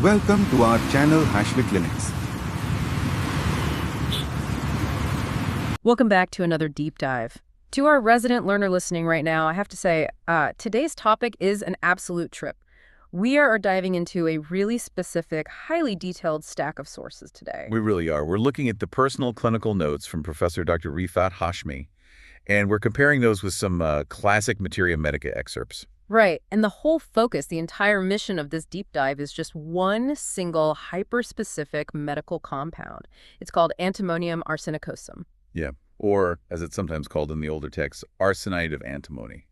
Welcome to our channel HASHMICLINICS. Welcome back to another deep dive. To our resident learner listening right now, I have to say, today's topic is an absolute trip. We are diving into a really specific, highly detailed stack of sources today. We really are. We're looking at the personal clinical notes from Professor Dr. Rifat Hashmi, and we're comparing those with some classic Materia Medica excerpts. Right, and the whole focus, the entire mission of this deep dive is just one single hyper-specific medical compound. It's called Antimonium arsenicosum. Yeah, or as it's sometimes called in the older texts, arsenite of antimony,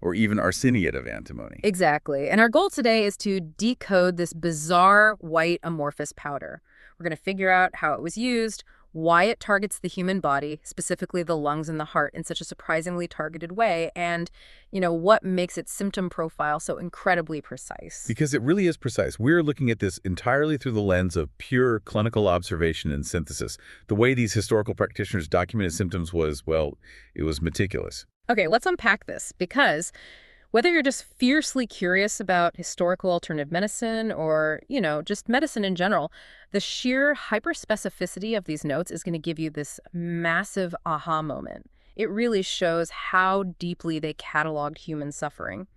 or even arseniate of antimony. Exactly, and our goal today is to decode this bizarre white amorphous powder. We're going to figure out how it was used, why it targets the human body, specifically the lungs and the heart, in such a surprisingly targeted way, and, what makes its symptom profile so incredibly precise. Because it really is precise. We're looking at this entirely through the lens of pure clinical observation and synthesis. The way these historical practitioners documented symptoms was, well, it was meticulous. Okay, let's unpack this, because whether you're just fiercely curious about historical alternative medicine or, just medicine in general, the sheer hyperspecificity of these notes is going to give you this massive aha moment. It really shows how deeply they cataloged human suffering.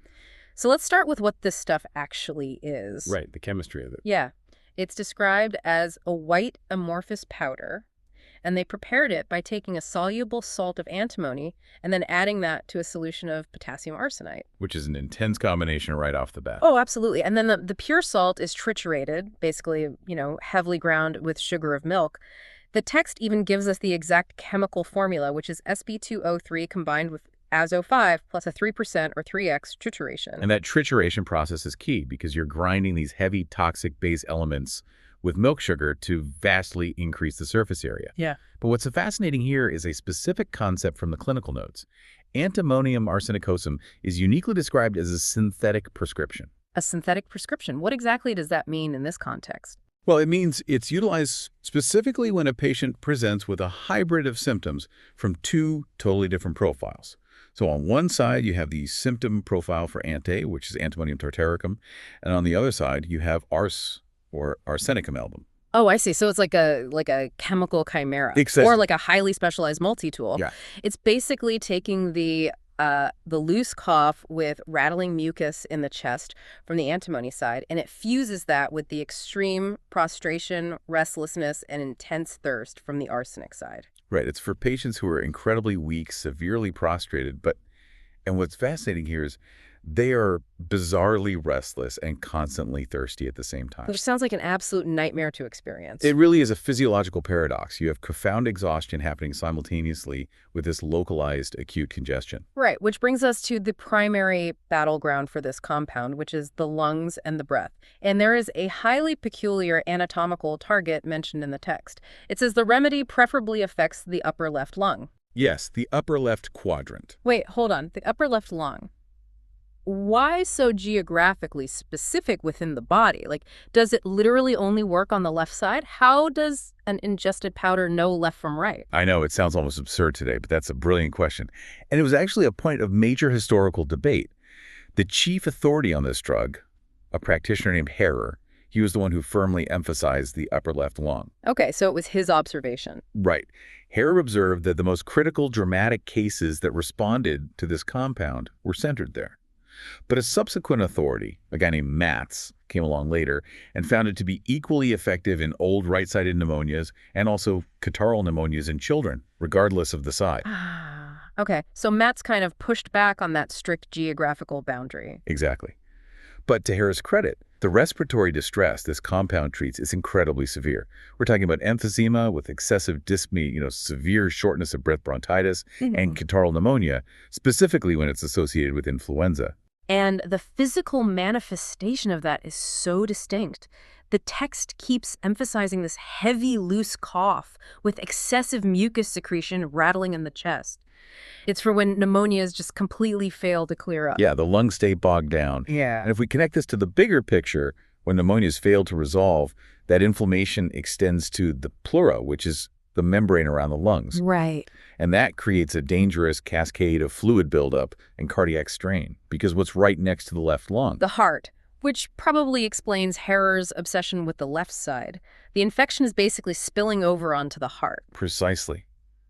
So let's start with what this stuff actually is. Right, the chemistry of it. Yeah. It's described as a white amorphous powder, and they prepared it by taking a soluble salt of antimony and then adding that to a solution of potassium arsenite. Which is an intense combination right off the bat. Oh, absolutely. And then the pure salt is triturated, basically, heavily ground with sugar of milk. The text even gives us the exact chemical formula, which is Sp2O3 combined with azo5 plus a 3% or 3x trituration. And that trituration process is key because you're grinding these heavy toxic base elements with milk sugar to vastly increase the surface area. Yeah. But what's fascinating here is a specific concept from the clinical notes. Antimonium arsenicosum is uniquely described as a synthetic prescription. A synthetic prescription. What exactly does that mean in this context? Well, it means it's utilized specifically when a patient presents with a hybrid of symptoms from two totally different profiles. So on one side, you have the symptom profile for ante, which is antimonium tartaricum, and on the other side, you have ars, or arsenicum album. Oh, I see. So it's like a chemical chimera. Exactly. Or like a highly specialized multi-tool. Yeah. It's basically taking the loose cough with rattling mucus in the chest from the antimony side, and it fuses that with the extreme prostration, restlessness, and intense thirst from the arsenic side. Right. It's for patients who are incredibly weak, severely prostrated, and what's fascinating here is they are bizarrely restless and constantly thirsty at the same time. Which sounds like an absolute nightmare to experience. It really is a physiological paradox. You have profound exhaustion happening simultaneously with this localized acute congestion. Right, which brings us to the primary battleground for this compound, which is the lungs and the breath. And there is a highly peculiar anatomical target mentioned in the text. It says the remedy preferably affects the upper left lung. Yes, the upper left quadrant. Wait, hold on. The upper left lung. Why so geographically specific within the body? Like, does it literally only work on the left side? How does an ingested powder know left from right? I know, it sounds almost absurd today, but that's a brilliant question. And it was actually a point of major historical debate. The chief authority on this drug, a practitioner named Harrer, he was the one who firmly emphasized the upper left lung. Okay, so it was his observation. Right. Harrer observed that the most critical, dramatic cases that responded to this compound were centered there. But a subsequent authority, a guy named Matz, came along later and found it to be equally effective in old right-sided pneumonias and also catarrhal pneumonias in children, regardless of the side. Okay, so Matz kind of pushed back on that strict geographical boundary. Exactly. But to Harris' credit, the respiratory distress this compound treats is incredibly severe. We're talking about emphysema with excessive dyspnea, severe shortness of breath bronchitis, and catarrhal pneumonia, specifically when it's associated with influenza. And the physical manifestation of that is so distinct. The text keeps emphasizing this heavy, loose cough with excessive mucus secretion rattling in the chest. It's for when pneumonias just completely fail to clear up. Yeah, the lungs stay bogged down. Yeah. And if we connect this to the bigger picture, when pneumonias fail to resolve, that inflammation extends to the pleura, which is the membrane around the lungs. Right. And that creates a dangerous cascade of fluid buildup and cardiac strain because what's right next to the left lung? The heart, Which probably explains Herer's obsession with the left side. The infection is basically spilling over onto the heart. Precisely.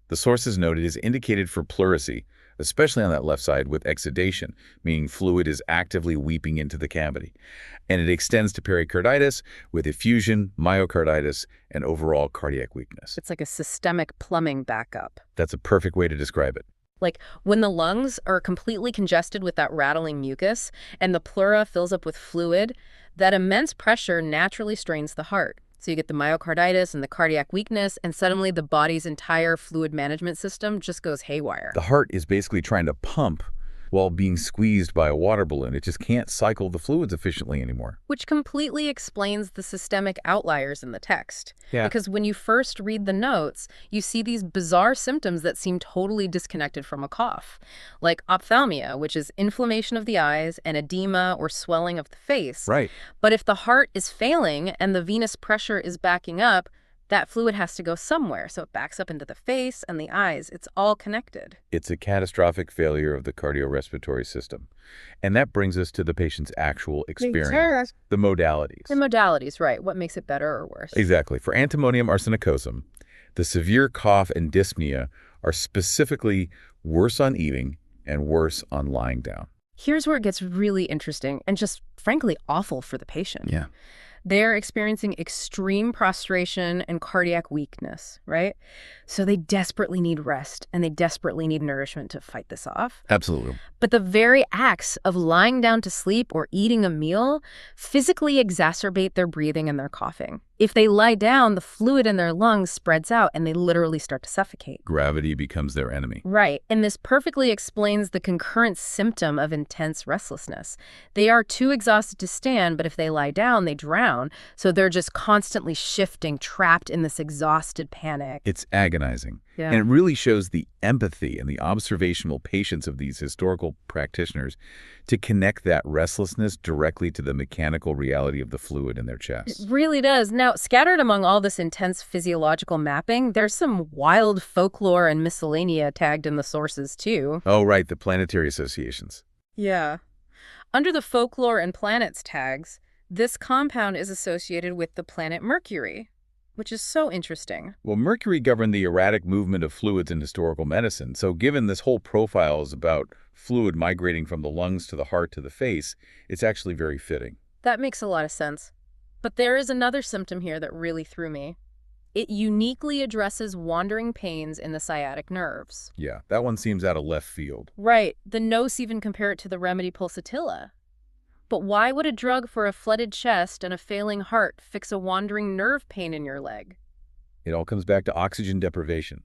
The sources noted is indicated for pleurisy, especially on that left side with exudation, meaning fluid is actively weeping into the cavity. And it extends to pericarditis with effusion, myocarditis, and overall cardiac weakness. It's like a systemic plumbing backup. That's a perfect way to describe it. Like when the lungs are completely congested with that rattling mucus and the pleura fills up with fluid, that immense pressure naturally strains the heart. So you get the myocarditis and the cardiac weakness, and suddenly the body's entire fluid management system just goes haywire. The heart is basically trying to pump while being squeezed by a water balloon. It just can't cycle the fluids efficiently anymore. Which completely explains the systemic outliers in the text. Yeah. Because when you first read the notes, you see these bizarre symptoms that seem totally disconnected from a cough, like ophthalmia, which is inflammation of the eyes, and edema or swelling of the face. Right. But if the heart is failing and the venous pressure is backing up, that fluid has to go somewhere, so it backs up into the face and the eyes. It's all connected. It's a catastrophic failure of the cardiorespiratory system. And that brings us to the patient's actual experience. The modalities. The modalities, right. What makes it better or worse? Exactly. For Antimonium arsenicosum, the severe cough and dyspnea are specifically worse on eating and worse on lying down. Here's where it gets really interesting and just frankly awful for the patient. Yeah. They're experiencing extreme prostration and cardiac weakness, right? So they desperately need rest and they desperately need nourishment to fight this off. Absolutely. But the very acts of lying down to sleep or eating a meal physically exacerbate their breathing and their coughing. If they lie down, the fluid in their lungs spreads out and they literally start to suffocate. Gravity becomes their enemy. Right. And this perfectly explains the concurrent symptom of intense restlessness. They are too exhausted to stand, but if they lie down, they drown. So they're just constantly shifting, trapped in this exhausted panic. It's agonizing. Yeah. And it really shows the empathy and the observational patience of these historical practitioners to connect that restlessness directly to the mechanical reality of the fluid in their chest. It really does. Now, scattered among all this intense physiological mapping, there's some wild folklore and miscellanea tagged in the sources, too. Oh, right, the planetary associations. Yeah. Under the folklore and planets tags, this compound is associated with the planet Mercury, which is so interesting. Well, Mercury governed the erratic movement of fluids in historical medicine, so given this whole profile is about fluid migrating from the lungs to the heart to the face, it's actually very fitting. That makes a lot of sense. But there is another symptom here that really threw me. It uniquely addresses wandering pains in the sciatic nerves. Yeah, that one seems out of left field. Right. The notes even compare it to the remedy pulsatilla. But why would a drug for a flooded chest and a failing heart fix a wandering nerve pain in your leg? It all comes back to oxygen deprivation.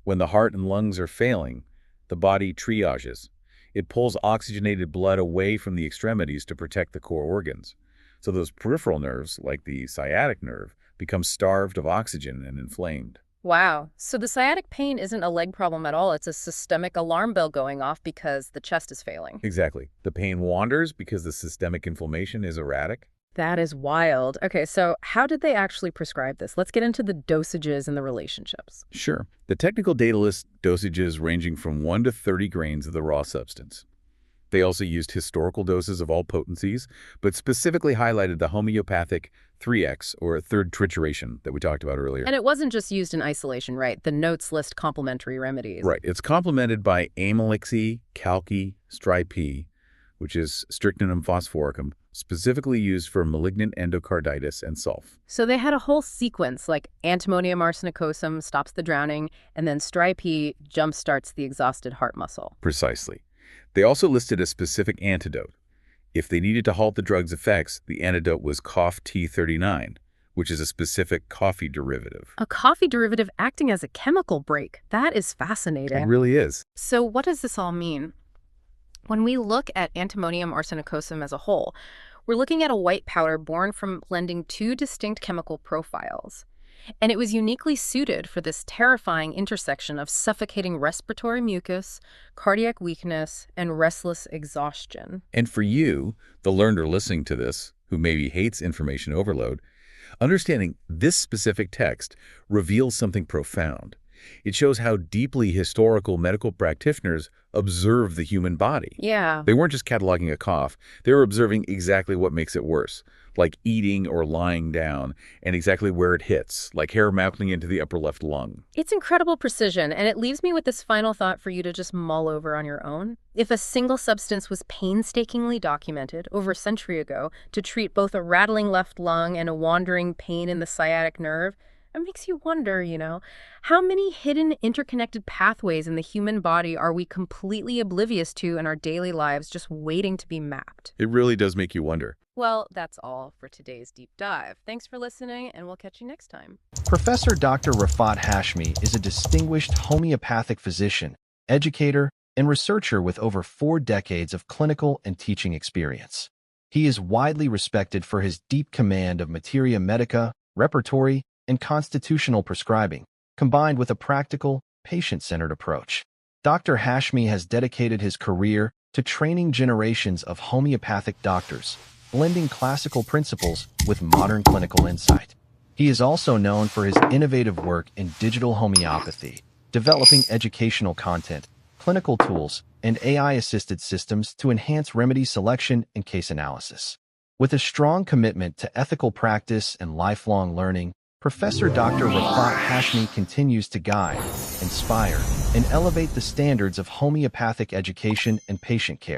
When the heart and lungs are failing, the body triages. It pulls oxygenated blood away from the extremities to protect the core organs. So those peripheral nerves, like the sciatic nerve, become starved of oxygen and inflamed. Wow. So the sciatic pain isn't a leg problem at all. It's a systemic alarm bell going off because the chest is failing. Exactly. The pain wanders because the systemic inflammation is erratic. That is wild. Okay, so how did they actually prescribe this? Let's get into the dosages and the relationships. Sure. The technical data lists dosages ranging from 1 to 30 grains of the raw substance. They also used historical doses of all potencies, but specifically highlighted the homeopathic 3x, or third trituration, that we talked about earlier. And it wasn't just used in isolation, right? The notes list complementary remedies. Right. It's complemented by amylixy, calci, strype, which is strychnum phosphoricum, specifically used for malignant endocarditis and sulf. So they had a whole sequence, like Antimonium arsenicosum stops the drowning, and then strype jumpstarts the exhausted heart muscle. Precisely. They also listed a specific antidote. If they needed to halt the drug's effects, the antidote was cough T39, which is a specific coffee derivative. A coffee derivative acting as a chemical break. That is fascinating. It really is. So what does this all mean? When we look at Antimonium arsenicosum as a whole, we're looking at a white powder born from blending two distinct chemical profiles. And it was uniquely suited for this terrifying intersection of suffocating respiratory mucus, cardiac weakness, and restless exhaustion. And for you, the learner listening to this, who maybe hates information overload, understanding this specific text reveals something profound. It shows how deeply historical medical practitioners observe the human body. Yeah. They weren't just cataloging a cough. They were observing exactly what makes it worse, like eating or lying down, and exactly where it hits, like hair mounting into the upper left lung. It's incredible precision, and it leaves me with this final thought for you to just mull over on your own. If a single substance was painstakingly documented over a century ago to treat both a rattling left lung and a wandering pain in the sciatic nerve, it makes you wonder, how many hidden interconnected pathways in the human body are we completely oblivious to in our daily lives, just waiting to be mapped? It really does make you wonder. Well, that's all for today's deep dive. Thanks for listening, and we'll catch you next time. Professor Dr. Rafat Hashmi is a distinguished homeopathic physician, educator, and researcher with over 4 decades of clinical and teaching experience. He is widely respected for his deep command of Materia Medica, respiratory, and constitutional prescribing, combined with a practical, patient-centered approach. Dr. Hashmi has dedicated his career to training generations of homeopathic doctors, blending classical principles with modern clinical insight. He is also known for his innovative work in digital homeopathy, developing educational content, clinical tools, and AI-assisted systems to enhance remedy selection and case analysis. With a strong commitment to ethical practice and lifelong learning, Professor Dr. Rafat Hashmi continues to guide, inspire, and elevate the standards of homeopathic education and patient care.